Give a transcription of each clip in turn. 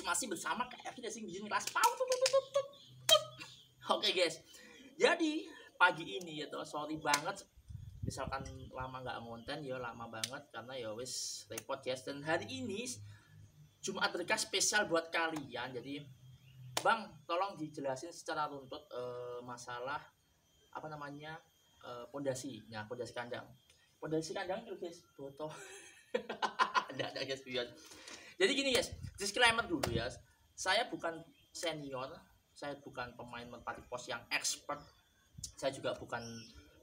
masih bersama KFC Racing Vision kelas PAU. Oke guys, jadi pagi ini ya toh, sorry banget misalkan lama nggak ngonten ya, lama banget karena ya wis repot guys. Dan hari ini Jumat Berkah spesial buat kalian. Jadi Bang, tolong dijelasin secara runtut masalah apa namanya pondasi. Nah, pondasi kandang. Pondasi kandang itu guys, foto. Ada guys biar. Jadi gini guys, disclaimer dulu ya. Saya bukan senior, saya bukan pemain merpati pos yang expert. Saya juga bukan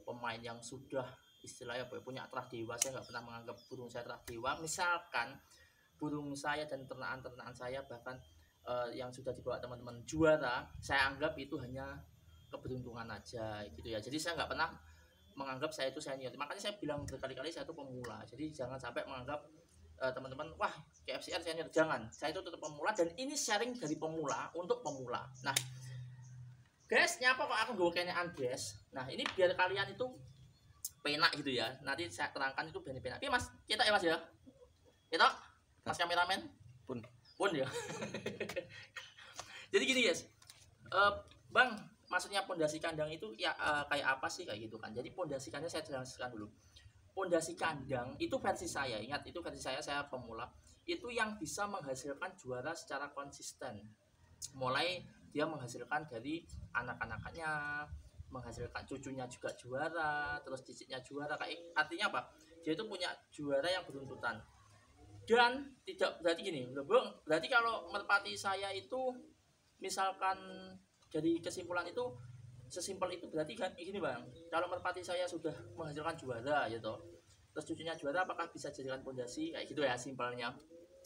pemain yang sudah istilahnya punya terah dewa. Saya nggak pernah menganggap burung saya terah dewa. Misalkan burung saya dan ternakan saya bahkan yang sudah dibawa teman-teman juara, saya anggap itu hanya keberuntungan aja gitu ya. Jadi saya nggak pernah menganggap saya itu senior. Makanya saya bilang berkali-kali saya itu pemula. Jadi jangan sampai menganggap teman-teman wah KFCR senior, jangan. Saya itu tetap pemula dan ini sharing dari pemula untuk pemula. Nah guys, nyapa kok aku gue kayaknya Andres. Nah ini biar kalian itu penak gitu ya. Nanti saya terangkan itu benar-benar. Tapi mas, kita ya mas ya, kita mas kameramen pun ya. Jadi gini guys, Bang, maksudnya pondasi kandang itu ya kayak apa sih kayak gitu kan. Jadi pondasi kandang saya jelaskan dulu. Pondasi kandang itu versi saya, ingat itu versi saya pemula, itu yang bisa menghasilkan juara secara konsisten. Mulai dia menghasilkan dari anak-anaknya, menghasilkan cucunya juga juara, terus cicitnya juara. Kayak artinya apa? Dia itu punya juara yang beruntutan. Dan tidak berarti gini, berarti kalau merpati saya itu misalkan jadi kesimpulan itu sesimpel itu berarti kan gini Bang, kalau merpati saya sudah menghasilkan juara gitu, terus cucunya juara, apakah bisa jadikan pondasi kayak gitu ya simpelnya.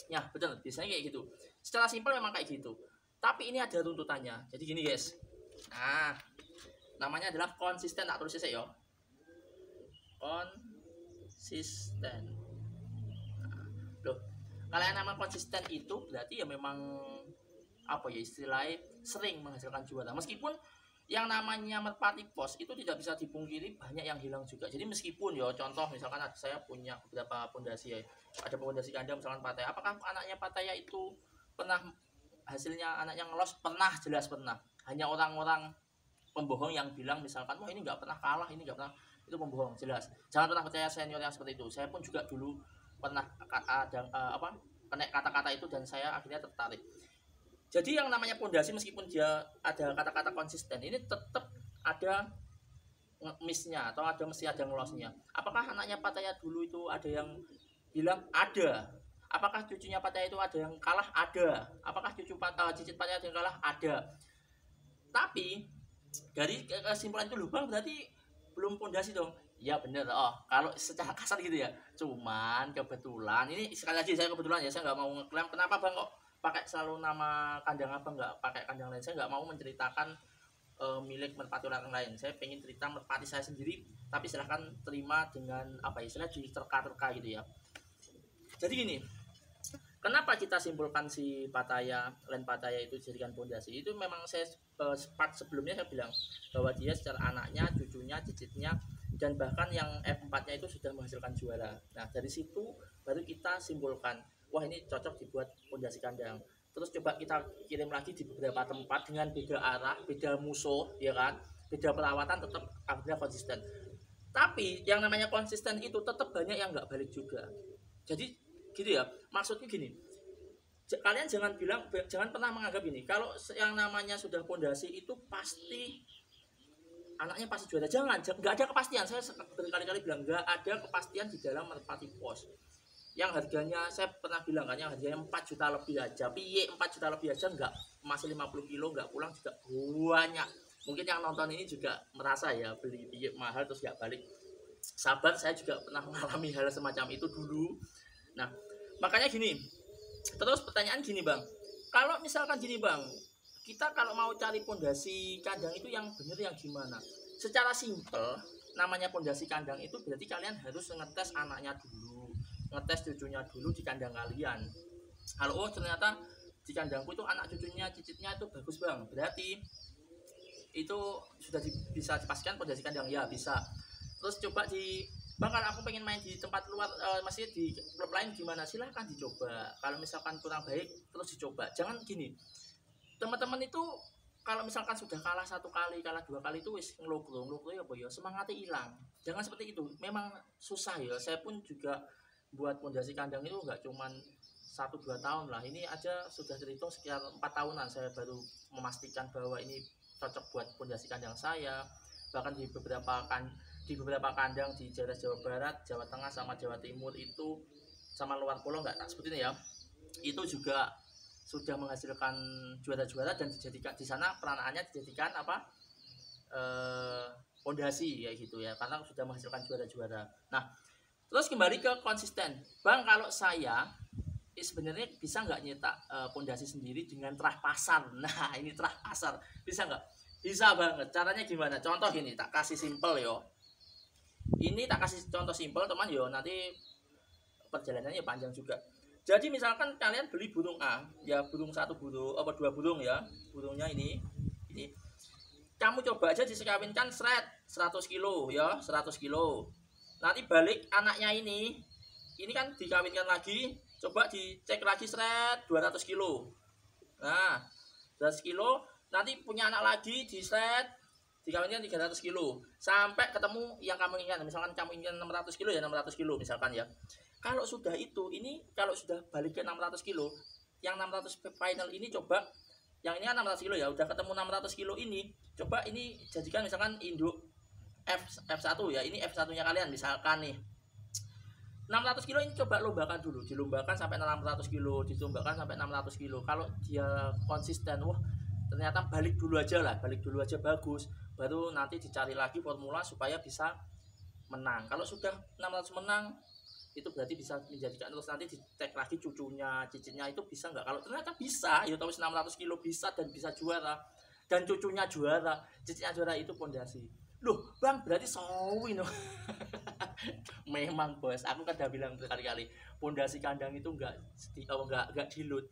Ya betul, biasanya kayak gitu. Secara simpel memang kayak gitu. Tapi ini ada runtutannya. Jadi gini guys. Nah, namanya adalah konsisten, tak tulis saya yo. Konsisten. Nah, loh, kalau yang nama konsisten itu berarti ya memang apa ya istilahnya sering menghasilkan juara. Meskipun yang namanya merpati pos itu tidak bisa dipungkiri banyak yang hilang juga. Jadi meskipun ya contoh misalkan saya punya beberapa pondasi ya, ada pondasi kandang misalkan Pattaya, apakah anaknya Pattaya itu pernah hasilnya anaknya ngelos? Pernah, jelas pernah. Hanya orang-orang pembohong yang bilang misalkan wah ini nggak pernah kalah, ini nggak pernah, itu pembohong jelas. Jangan pernah percaya senior yang seperti itu. Saya pun juga dulu pernah kena kata-kata itu dan saya akhirnya tertarik. Jadi yang namanya pondasi meskipun dia ada kata-kata konsisten, ini tetap ada missnya atau mesti ada ngelosnya. Apakah anaknya Pattaya dulu itu ada yang hilang? Ada. Apakah cucunya Pattaya itu ada yang kalah? Ada. Apakah cicit Pattaya ada yang kalah? Ada. Tapi dari kesimpulan itu lubang berarti belum pondasi dong. Ya bener. Oh, kalau secara kasar gitu ya. Cuman kebetulan ini sekali lagi saya kebetulan ya, saya nggak mau ngeklaim. Kenapa Bang kok pakai selalu nama kandang apa, nggak pakai kandang lain? Saya nggak mau menceritakan milik merpati orang lain. Saya pengen cerita merpati saya sendiri, tapi silahkan terima dengan apa istilah diterka-terka gitu ya. Jadi gini, kenapa kita simpulkan si Pattaya, Len Pattaya itu jadikan pondasi? Itu memang saya part sebelumnya saya bilang bahwa dia secara anaknya, cucunya, cicitnya, dan bahkan yang F4-nya itu sudah menghasilkan juara. Nah dari situ baru kita simpulkan, wah ini cocok dibuat pondasi kandang. Terus coba kita kirim lagi di beberapa tempat dengan beda arah, beda musuh, ya kan, beda perawatan, tetap akhirnya konsisten. Tapi yang namanya konsisten itu tetap banyak yang nggak balik juga. Jadi gitu ya, maksudnya gini, kalian jangan pernah menganggap ini kalau yang namanya sudah pondasi itu pasti anaknya pasti juara. Jangan, nggak ada kepastian. Saya berkali-kali bilang nggak ada kepastian di dalam merpati pos. Yang harganya saya pernah bilang kan, yang harganya 4 juta lebih aja, piye 4 juta lebih aja nggak, masih 50 kilo nggak pulang juga banyak. Mungkin yang nonton ini juga merasa ya beli piye mahal terus nggak balik. Sabar, saya juga pernah mengalami hal semacam itu dulu. Nah makanya gini, terus pertanyaan gini Bang, kalau misalkan gini Bang, kita kalau mau cari pondasi kandang itu yang bener yang gimana? Secara simpel, namanya pondasi kandang itu berarti kalian harus ngetes anaknya dulu, ngetes cucunya dulu di kandang kalian. Kalau oh ternyata di kandangku itu anak cucunya, cicitnya itu bagus Bang, berarti itu sudah bisa dipastikan pondasi kandang, ya bisa. Terus coba di Bang kalau aku pengen main di tempat luar, masih di klub lain gimana, silahkan dicoba. Kalau misalkan kurang baik terus dicoba, jangan gini teman-teman itu. Kalau misalkan sudah kalah satu kali, kalah dua kali itu wis ngelogro ya boyo, semangatnya hilang. Jangan seperti itu, memang susah ya. Saya pun juga buat pondasi kandang itu nggak cuman 1-2 tahun lah, ini aja sudah terhitung sekitar 4 tahunan saya baru memastikan bahwa ini cocok buat pondasi kandang saya. Bahkan di beberapa kandang di daerah Jawa Barat, Jawa Tengah sama Jawa Timur itu, sama luar pulau nggak tak sebutin ya, itu juga sudah menghasilkan juara-juara dan dijadikan di sana peranakannya dijadikan apa, pondasi ya gitu ya, karena sudah menghasilkan juara-juara. Nah terus kembali ke konsisten, Bang kalau saya sebenarnya bisa nggak nyetak pondasi sendiri dengan terah pasar. Nah ini terah pasar bisa nggak? Bisa banget. Caranya gimana? Contoh gini, tak kasih simple yo. Ini tak kasih contoh simple teman yo, nanti perjalanannya panjang juga. Jadi misalkan kalian beli burung A, ya burung 1 burung, apa 2 burung ya, burungnya ini, kamu coba aja disekawinkan 100 kilo ya, 100 kilo. Nanti balik anaknya ini kan dikawinkan lagi, coba dicek lagi 200 kilo. Nah 200 kilo, nanti punya anak lagi dikawinkan 300 kilo, sampai ketemu yang kamu inginkan. Misalkan kamu inginkan 600 kilo ya 600 kilo misalkan ya. Kalau sudah itu, ini kalau sudah balik ke 600 kilo, yang 600 final ini coba, yang ini kan 600 kilo ya, udah ketemu 600 kilo ini, coba ini jadikan misalkan induk F1 ya, ini F1 nya kalian misalkan nih 600 kilo, ini coba lombakan dulu, dilombakan sampai 600 kilo, dilombakan sampai 600 kilo. Kalau dia konsisten, wah ternyata balik dulu aja bagus, baru nanti dicari lagi formula supaya bisa menang. Kalau sudah 600 menang, itu berarti bisa menjadikan, terus nanti dicek lagi cucunya, cicitnya itu bisa nggak. Kalau ternyata bisa, ya tahu 600 kilo bisa dan bisa juara, dan cucunya juara, cicitnya juara, itu pondasi. Loh bang berarti sawi no. Memang bos, aku kan udah bilang berkali-kali, pondasi kandang itu nggak dilut.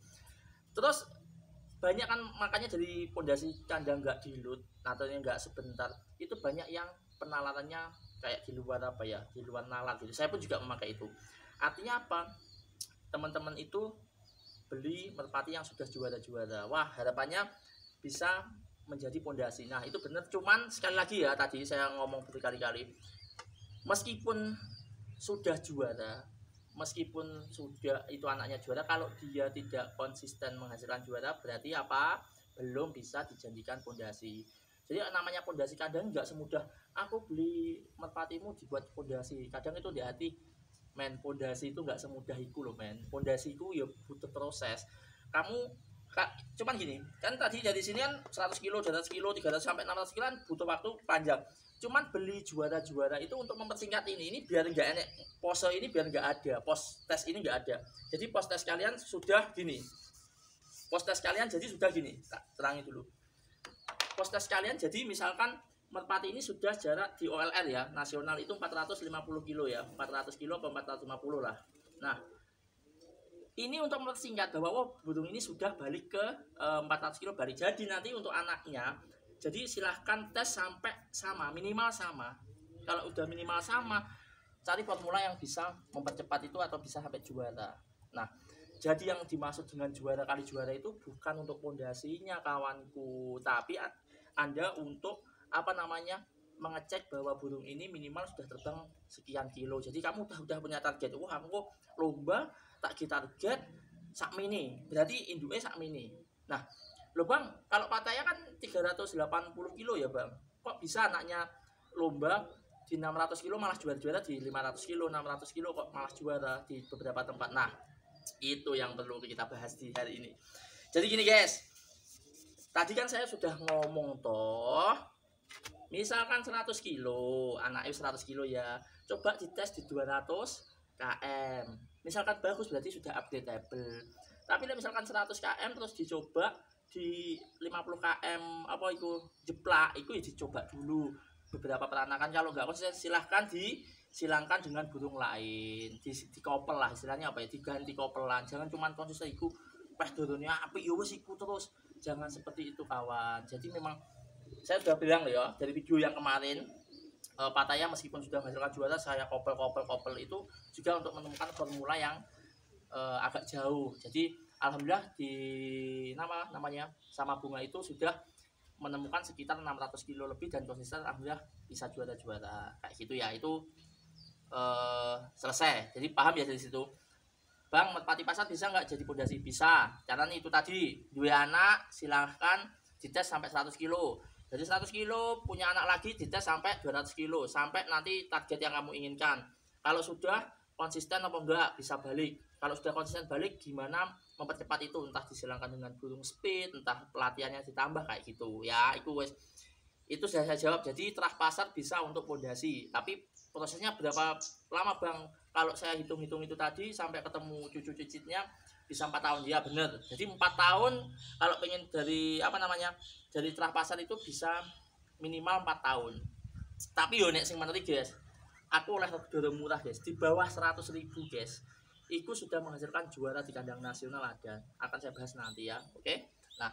Terus banyak kan, makanya dari pondasi kandang nggak dilut atau nggak sebentar itu banyak yang penalarannya kayak di luar apa ya, di luar nalar gitu. Saya pun juga memakai itu. Artinya apa, teman-teman itu beli merpati yang sudah juara-juara, wah harapannya bisa menjadi pondasi. Nah itu benar, cuman sekali lagi ya, tadi saya ngomong berkali-kali, meskipun sudah juara, meskipun sudah itu anaknya juara, kalau dia tidak konsisten menghasilkan juara, berarti apa, belum bisa dijadikan pondasi. Jadi namanya pondasi kandang nggak semudah aku beli merpatimu dibuat pondasi. Kadang itu di hati, men, pondasi itu nggak semudah itu loh men. Pondasi itu ya butuh proses. Kamu cuman gini kan, tadi dari sini kan 100 kilo, 200 kilo, 300 sampai 600 kilo kan butuh waktu panjang. Cuman beli juara-juara itu untuk mempersingkat ini biar nggak enek pose ini, biar nggak ada pos tes ini, nggak ada. Jadi pos tes kalian sudah gini, pos tes kalian jadi sudah gini, tak terangi dulu. Pos tes kalian jadi misalkan merpati ini sudah jarak di OLR ya, nasional itu 450 kilo ya, 400 kilo ke 450 lah. Nah ini untuk mempersingkat bahwa oh, burung ini sudah balik ke 400 kilo balik. Jadi nanti untuk anaknya, jadi silahkan tes sampai sama, minimal sama. Kalau udah minimal sama, cari formula yang bisa mempercepat itu atau bisa sampai juara. Nah jadi yang dimaksud dengan juara kali juara itu bukan untuk pondasinya kawanku, tapi Anda untuk apa namanya, mengecek bahwa burung ini minimal sudah terbang sekian kilo. Jadi kamu udah punya target, wah aku lomba tak target sak mini, berarti induknya sak mini. Nah lo bang, kalau Pattaya kan 380 kilo ya bang, kok bisa anaknya lomba di 600 kilo malah juara-juara, di 500 kilo, 600 kilo kok malah juara di beberapa tempat. Nah itu yang perlu kita bahas di hari ini. Jadi gini guys, tadi kan saya sudah ngomong toh, misalkan 100 kilo, anaknya 100 kilo ya, coba dites di 200 km. Misalkan bagus berarti sudah updatable. Tapi misalkan 100 km terus dicoba di 50 km apa itu jeplak, itu ya dicoba dulu beberapa peranakan. Kalau nggak konsisten silahkan dengan burung lain, di couple lah istilahnya, apa ya, diganti couplean. Jangan cuma konsisten iku pas turunnya api ya wis iku terus, jangan seperti itu kawan. Jadi memang saya sudah bilang ya dari video yang kemarin, Pattaya meskipun sudah menghasilkan juara, saya kopel itu juga untuk menemukan formula yang agak jauh. Jadi alhamdulillah di namanya sama Bunga itu sudah menemukan sekitar 600 kilo lebih dan konsisten, alhamdulillah bisa juara-juara kayak gitu ya. Itu selesai. Jadi paham ya dari situ. Bang, merpati pasar bisa nggak jadi pondasi? Bisa. Caranya itu tadi, dua anak silahkan dites sampai 100 kilo. Jadi 100 kilo punya anak lagi dites sampai 200 kilo sampai nanti target yang kamu inginkan. Kalau sudah konsisten apa enggak bisa balik. Kalau sudah konsisten balik, gimana mempercepat itu, entah disilangkan dengan burung speed, entah pelatihannya ditambah kayak gitu ya. Itu sudah saya jawab. Jadi terah pasar bisa untuk pondasi, tapi prosesnya berapa lama Bang? Kalau saya hitung-hitung itu tadi sampai ketemu cucu cicitnya bisa 4 tahun. Ya benar. Jadi 4 tahun kalau pengen dari dari terah pasar itu bisa minimal 4 tahun. Tapi yo nek sing menarik guys, aku oleh regane murah guys, di bawah 100.000 guys. Itu sudah menghasilkan juara di kandang nasional ada. Akan saya bahas nanti ya. Oke. Nah,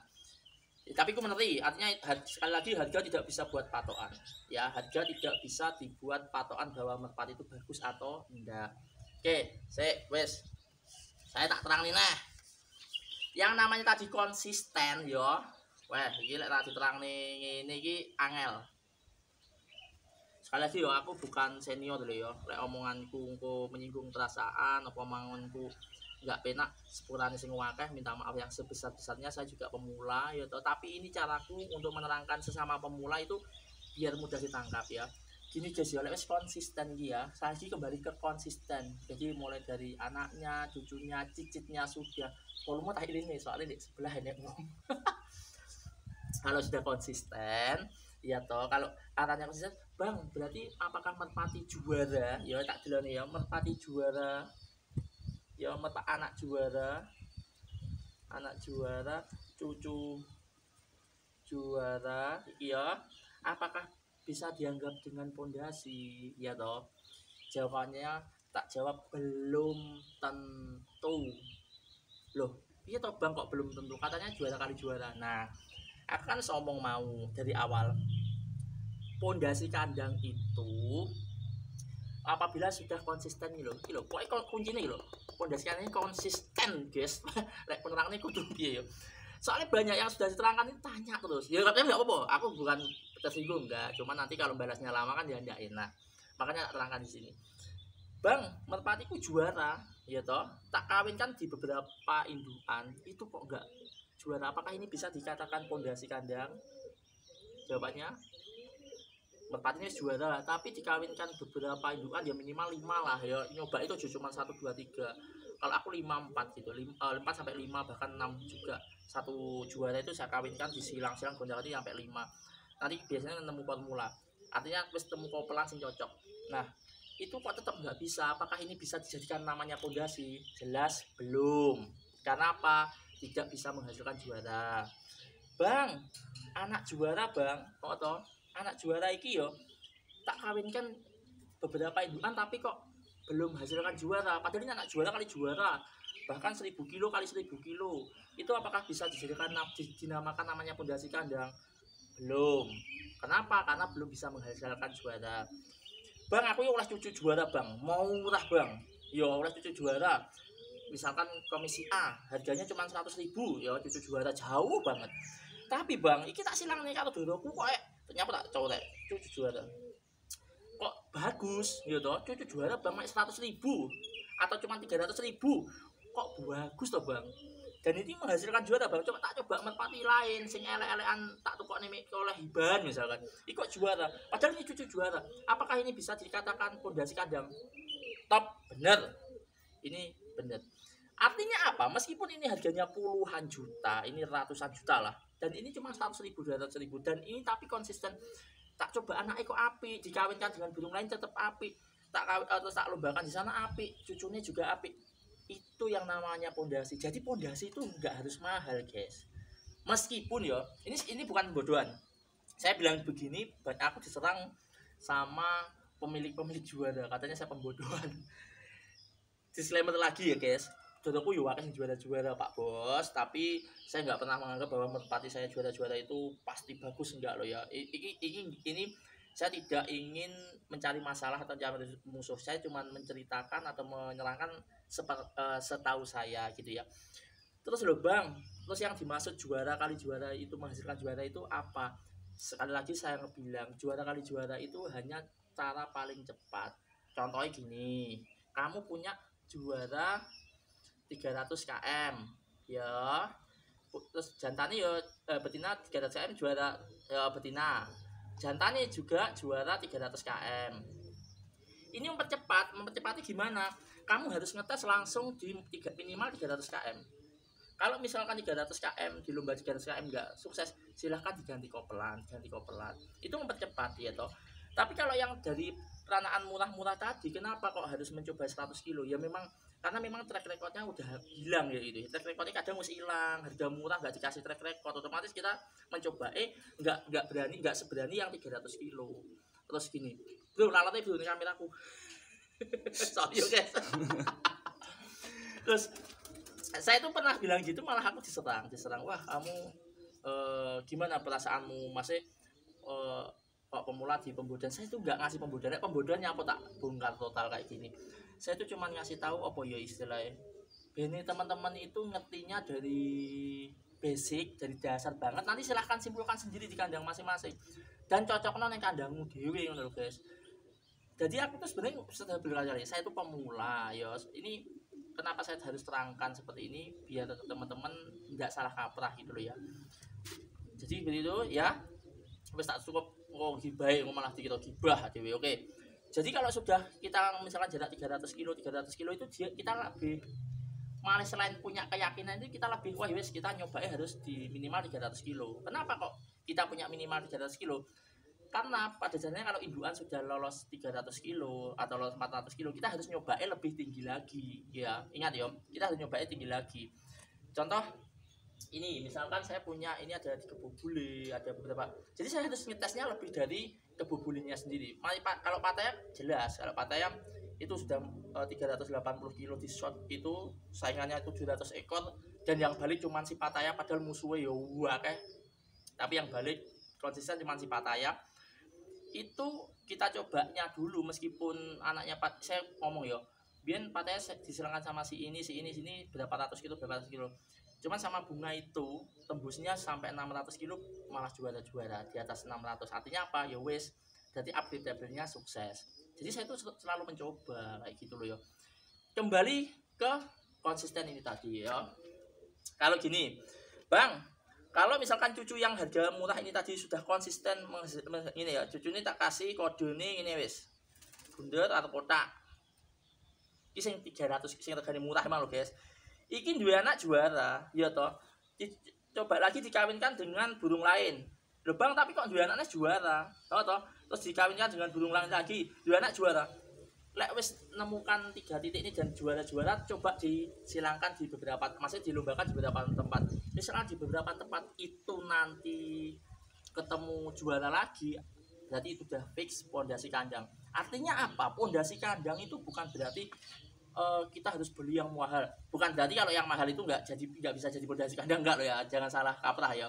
tapi aku mengerti, artinya sekali lagi harga tidak bisa buat patokan ya, harga tidak bisa dibuat patokan bahwa merpati itu bagus atau enggak. Oke, saya tak terang nih nah, yang namanya tadi konsisten yo. Wah, ini lek tak diterang nih ini angel. Sekali lagi yo, aku bukan senior dulu yo, lek omonganku menyinggung perasaan apa omonganku nggak penak sepurane sing akeh, minta maaf yang sebesar-besarnya. Saya juga pemula ya toh, tapi ini caraku untuk menerangkan sesama pemula itu biar mudah ditangkap ya. Gini guys ya, wis konsisten ya. Saya sih kembali ke konsisten. Jadi mulai dari anaknya, cucunya, cicitnya sudah. Kalau mau tak ini soalnya di sebelah ini kalau sudah konsisten ya toh, kalau katanya konsisten Bang, berarti apakah merpati juara? Ya tak bilang ya, merpati juara ya, anak juara, cucu juara ya, apakah bisa dianggap dengan pondasi ya toh? Jawabannya tak jawab belum tentu. Loh iya toh Bang, kok belum tentu, katanya juara kali juara. Nah, aku kan sombong mau dari awal, pondasi kandang itu apabila sudah konsisten gitu loh, pokoknya kuncinya gitu loh, pondasi kandangnya konsisten guys. Lek penerangnya kudu piye yo, soalnya banyak yang sudah diterangkan ini tanya terus ya, katanya nggak apa-apa, aku bukan tersinggung enggak, cuma nanti kalau balasnya lama kan dia nggak enak, makanya tak terangkan di sini. Bang, merpatiku juara ya toh, tak kawinkan di beberapa indukan itu kok enggak juara, apakah ini bisa dikatakan pondasi kandang? Jawabannya merpatinya juara, tapi dikawinkan beberapa indukan ya minimal 5 lah ya, nyoba itu cuma 1 2 3. Kalau aku 5 4 gitu, 4 sampai 5 bahkan 6 juga. Satu juara itu saya kawinkan di silang-silang gonjal-ganti sampai 5. Nanti biasanya nemu formula, artinya harus temu kopelan sing cocok. Nah, itu kok tetap nggak bisa, apakah ini bisa dijadikan namanya pondasi? Jelas belum. Karena apa? Tidak bisa menghasilkan juara. Bang, anak juara Bang, kok toh anak juara iki yo tak kawinkan beberapa indukan tapi kok belum menghasilkan juara, padahal ini anak juara kali juara, bahkan 1000 kilo kali 1000 kilo, itu apakah bisa dijadikan dinamakan namanya pondasi kandang? Belum. Kenapa? Karena belum bisa menghasilkan juara. Bang, aku oleh cucu juara Bang, mau murah Bang, yo oleh cucu juara misalkan komisi A harganya cuma 100.000 ya, cucu juara jauh banget. Tapi Bang, iki tak silang nih kalau doroku kok ternyata tak colek cucu juara kok bagus ya toh, cucu juara Bang 100.000 atau cuma 300.000 kok bagus toh Bang, dan ini menghasilkan juara Bang. Coba tak coba merpati lain sing elek-elekan tak tukok nih oleh hiban misalkan, ini kok juara padahal ini cucu juara, apakah ini bisa dikatakan pondasi kandang? Top, bener, ini bener. Artinya apa? Meskipun ini harganya puluhan juta, ini ratusan juta lah, dan ini cuma 100.000 200.000, dan ini tapi konsisten. Tak coba anak eko api, dikawinkan dengan burung lain tetap api, tak kawin atau tak lombakan di sana api, cucunya juga api. Itu yang namanya pondasi. Jadi pondasi itu nggak harus mahal guys. Meskipun ya, ini bukan pembodohan. Saya bilang begini, aku diserang sama pemilik juara, katanya saya pembodohan. Disclaimer lagi ya guys, jodohku yo akeh juara-juara Pak Bos, tapi saya nggak pernah menganggap bahwa merpati saya juara-juara itu pasti bagus, enggak loh ya. Ini Saya tidak ingin mencari masalah atau mencari musuh, saya cuma menceritakan atau menyerangkan setahu saya gitu ya. Terus loh bang, terus yang dimaksud juara kali juara itu menghasilkan juara itu apa? Sekali lagi saya bilang juara kali juara itu hanya cara paling cepat. Contohnya gini, kamu punya juara 300 km ya, terus jantannya ya betina 300 km juara betina, jantannya juga juara 300 km. Ini mempercepatnya gimana? Kamu harus ngetes langsung di minimal 300 km. Kalau misalkan 300 km di lomba 300 km nggak sukses, silahkan ganti kopelan. Itu mempercepat ya toh. Tapi kalau yang dari peranaan murah-murah tadi, kenapa kok harus mencoba 100 kilo? Ya memang karena memang track recordnya udah hilang ya itu. Track recordnya kadang mesti hilang, harga murah nggak dikasih track record, otomatis kita mencoba nggak seberani yang 300 kilo. Terus gini, bro, lalatnya bro ini kameraku. Sorry oke. Terus saya tuh pernah bilang gitu, malah aku diserang. Wah kamu gimana perasaanmu, masih kok pemula di pembodohan. Saya tuh nggak ngasih pembodohannya apa tak bongkar total kayak gini. Saya tuh cuma ngasih tahu apa ya istilahnya. Ini teman-teman itu ngertinya dari basic, dari dasar banget. Nanti silahkan simpulkan sendiri di kandang masing-masing. Dan cocoknya ning kandangmu dewe ngono lho, guys. Jadi aku tuh sebenarnya sudah berkali-kali, saya tuh pemula ya. Ini kenapa saya harus terangkan seperti ini biar teman-teman nggak salah kaprah gitu loh ya. Jadi begitu ya. Wis tak cukup gibah malah dikira gibah dhewe. Oke. Jadi kalau sudah kita misalkan jarak 300 kilo itu kita lebih malah selain punya keyakinan itu kita lebih wah wis kita nyobain harus di minimal 300 kilo. Kenapa kok kita punya minimal 300 kilo? Karena pada dasarnya kalau induan sudah lolos 300 kilo atau lolos 400 kilo, kita harus nyobain lebih tinggi lagi ya. Ingat ya, kita harus nyobain tinggi lagi. Contoh ini misalkan saya punya ini ada di Kebo Bule, ada beberapa. Jadi saya harus ngetesnya lebih dari Kebo Bulenya sendiri. Kalau Pattaya jelas, kalau Pattaya itu sudah 380 kilo di shot itu saingannya 700 ekor dan yang balik cuma si Pattaya padahal musuhnya ya akeh. Tapi yang balik konsisten cuma si Pattaya. Itu kita cobanya dulu meskipun anaknya saya ngomong ya biar Pattaya diserangkan sama sini berapa ratus kilo cuman sama bunga itu tembusnya sampai 600 kilo malah juara di atas 600. Artinya apa ya wes jadi update-nya sukses. Jadi saya tuh selalu mencoba kayak gitu loh ya. Kembali ke konsisten ini tadi ya. Kalau gini bang, kalau misalkan cucu yang harga murah ini tadi sudah konsisten ini ya, cucu ini tak kasih kode ini wis bunder atau kotak. Iki sing 300 sing regane murah emang lho guys. Iki dua anak juara, ya toh. Coba lagi dikawinkan dengan burung lain. Loh bang, tapi kok dua anaknya juara? Toh. Terus dikawinkan dengan burung lain lagi, dua anak juara. Lek wis nemukan 3 titik ini dan juara-juara, coba disilangkan di beberapa, maksudnya dilombakan di beberapa tempat. Misalnya di beberapa tempat itu nanti ketemu juara lagi, berarti itu udah fix pondasi kandang. Artinya apa? Pondasi kandang itu bukan berarti kita harus beli yang mahal. Bukan berarti kalau yang mahal itu nggak bisa jadi pondasi kandang, enggak loh ya. Jangan salah kaprah ya.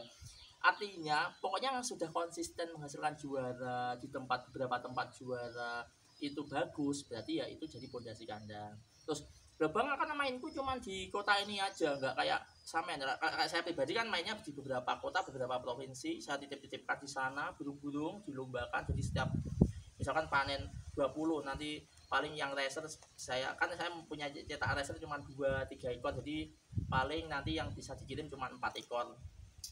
Artinya pokoknya yang sudah konsisten menghasilkan juara di beberapa tempat juara itu bagus, berarti ya itu jadi pondasi kandang. Terus bang akan mainku cuma di kota ini aja, nggak kayak sampean. Kayak saya pribadi kan mainnya di beberapa kota, beberapa provinsi. Saya titip-titipkan di sana burung-burung dilombakan. Jadi setiap misalkan panen 20 nanti paling yang racer saya punya cetak racer cuma 2-3 ekor, jadi paling nanti yang bisa dikirim cuma 4 ekor.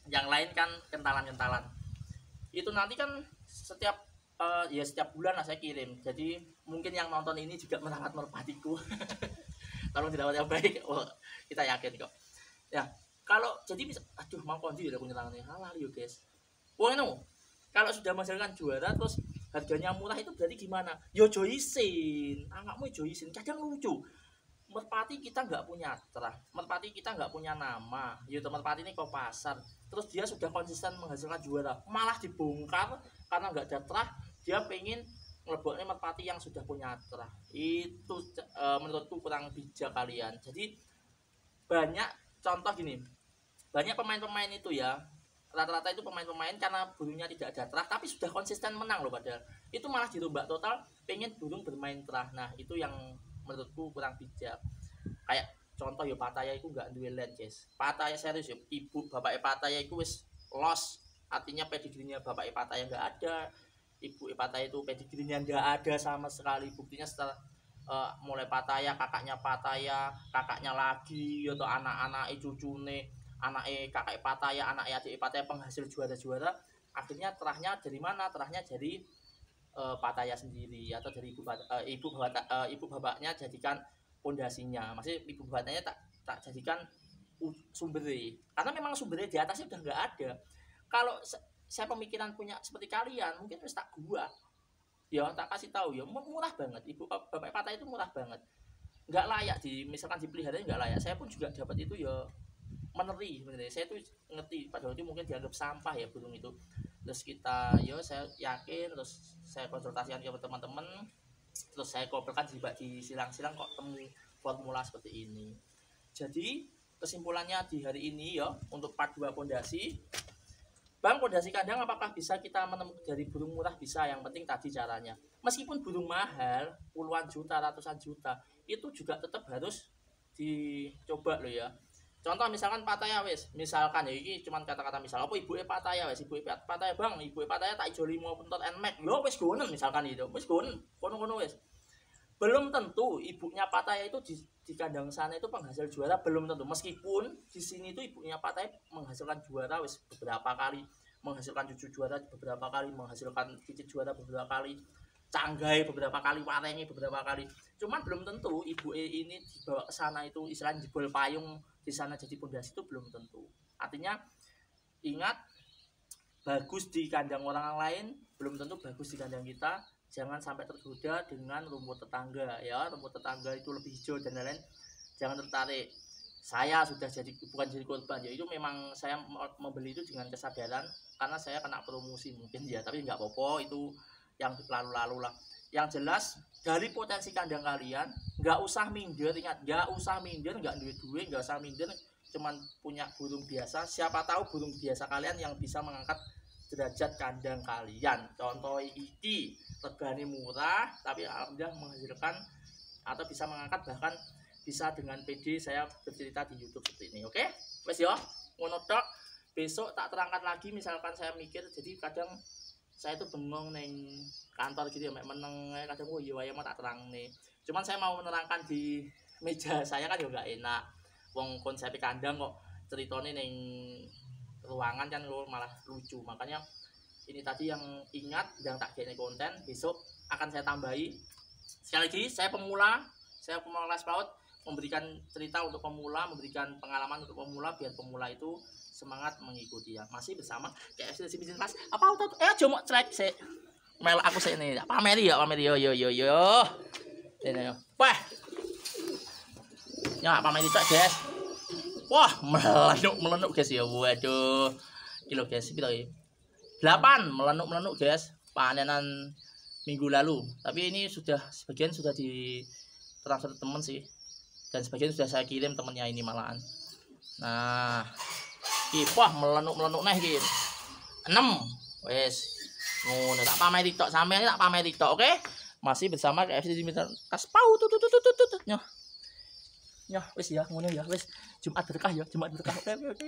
Yang lain kan kentalan-kentalan. Itu nanti kan setiap bulan lah saya kirim. Jadi mungkin yang nonton ini juga merawat merpatiku. Tolong dirawat yang baik. Oh, kita yakin kok. Ya, kalau jadi bisa aduh mau kondi udah punya tangannya. Halal yo, guys. Wah, no. Kalau sudah menghasilkan juara terus harganya murah itu berarti gimana? Yo joisin. Anakmu joisin. Kadang lucu. Merpati kita nggak punya terah, merpati kita nggak punya nama, yaitu merpati ini ke pasar, terus dia sudah konsisten menghasilkan juara, malah dibongkar karena nggak ada terah, dia pengen ngeleboknya merpati yang sudah punya terah. Itu menurutku kurang bijak kalian. Jadi banyak contoh gini, banyak pemain-pemain itu ya rata-rata itu pemain-pemain karena burungnya tidak ada terah tapi sudah konsisten menang loh, padahal itu malah dirombak total pengen burung bermain terah. Nah itu yang menurutku kurang bijak. Kayak contoh ya Pattaya itu nggak duwe land guys, Pattaya serius ya, ibu bapak Pattaya itu wis lost, artinya pedigrinya bapak Pattaya nggak ada, ibu Pattaya itu pedigrinya nggak ada sama sekali. Buktinya setelah mulai Pattaya, kakaknya lagi atau anak-anak cucune, anak kakak Pattaya, anak adik Pattaya penghasil juara-juara, akhirnya terahnya dari mana? Terahnya dari Pattaya sendiri atau dari ibu bapaknya jadikan pondasinya, maksudnya ibu bapaknya tak jadikan sumbernya, karena memang sumbernya di atasnya udah nggak ada. Kalau saya pemikiran punya seperti kalian mungkin harus tak gua ya, tak kasih tahu ya, murah banget ibu bapak Pattaya itu, murah banget, nggak layak misalkan dipelihara, nggak layak. Saya pun juga dapat itu ya, meneri sebenarnya. Saya tuh ngerti padahal itu mungkin dianggap sampah ya burung itu. Terus kita saya yakin, terus saya konsultasikan ke teman-teman, terus saya koperkan di silang-silang kok temu formula seperti ini. Jadi kesimpulannya di hari ini ya, untuk part 2 pondasi, Bang, pondasi kandang apakah bisa kita menemukan dari burung murah? Bisa, yang penting tadi caranya. Meskipun burung mahal puluhan juta, ratusan juta, itu juga tetap harus dicoba loh ya. Contoh misalkan Pattaya wis, misalkan ya ini cuman kata-kata misal, apa ibu Pattaya wis, ibu Pattaya Bang, ibu Pattaya tak ijo 5 pentot nmax, yo wis gonen misalkan itu, wis gonen, kono-kono wis. Belum tentu ibunya Pattaya itu di kandang sana itu penghasil juara, belum tentu. Meskipun di sini itu ibunya Pattaya menghasilkan juara wis beberapa kali, menghasilkan cucu juara beberapa kali, menghasilkan cicit juara beberapa kali, canggai beberapa kali, warengi beberapa kali. Cuman belum tentu ibu ini dibawa ke sana itu istilahnya jebol payung di sana jadi pondasi, itu belum tentu. Artinya ingat, bagus di kandang orang lain belum tentu bagus di kandang kita. Jangan sampai tergoda dengan rumput tetangga ya, rumput tetangga itu lebih hijau dan lain-lain, jangan tertarik. Saya sudah bukan jadi korban ya, itu memang saya membeli itu dengan kesadaran karena saya kena promosi mungkin ya, tapi nggak apa-apa, itu yang lalu-lalu lah. Yang jelas dari potensi kandang kalian nggak usah minder, ingat, nggak usah minder, nggak duit-duit, nggak usah minder, cuman punya burung biasa. Siapa tahu burung biasa kalian yang bisa mengangkat derajat kandang kalian. Contoh iki regane murah tapi alhamdulillah menghasilkan atau bisa mengangkat, bahkan bisa dengan PD saya bercerita di YouTube seperti ini. Oke, wes yo, ngono tok. Besok tak terangkan lagi, misalkan saya mikir, jadi kadang saya tuh bengong neng kantor gitu ya, meneng kadang iya wae mau tak terang nih. Cuman saya mau menerangkan di meja saya kan juga enak. Wong konsep kandang kok ceritone neng ruangan kan lo malah lucu. Makanya ini tadi yang ingat, yang tak kene konten, besok akan saya tambahi. Sekali lagi, saya pemula kelas PAUD, memberikan cerita untuk pemula, memberikan pengalaman untuk pemula biar pemula itu semangat mengikuti ya. Masih bersama KFC Bisnis Kelas. Apa auto? Coba cek sih. Mel aku sih ini. Pameri yo. Ini yo. Wah. Ya pameri cek, guys. Wah, melenuk guys ya. Waduh. Kilo guys, piro iki? 8 melenuk guys. Panenan minggu lalu. Tapi ini sebagian sudah di transfer teman sih. Dan sebagian sudah saya kirim temennya ini malahan. Nah, wah melenuk nah iki. 6. Wes. Ngono tak pameri tok, sampeyan tak pameri tok, oke? Masih bersama KFC Kaspau tut. Nyoh. Wes ya, ngono ya, wes. Jumat berkah ya, Jumat berkah. Oke.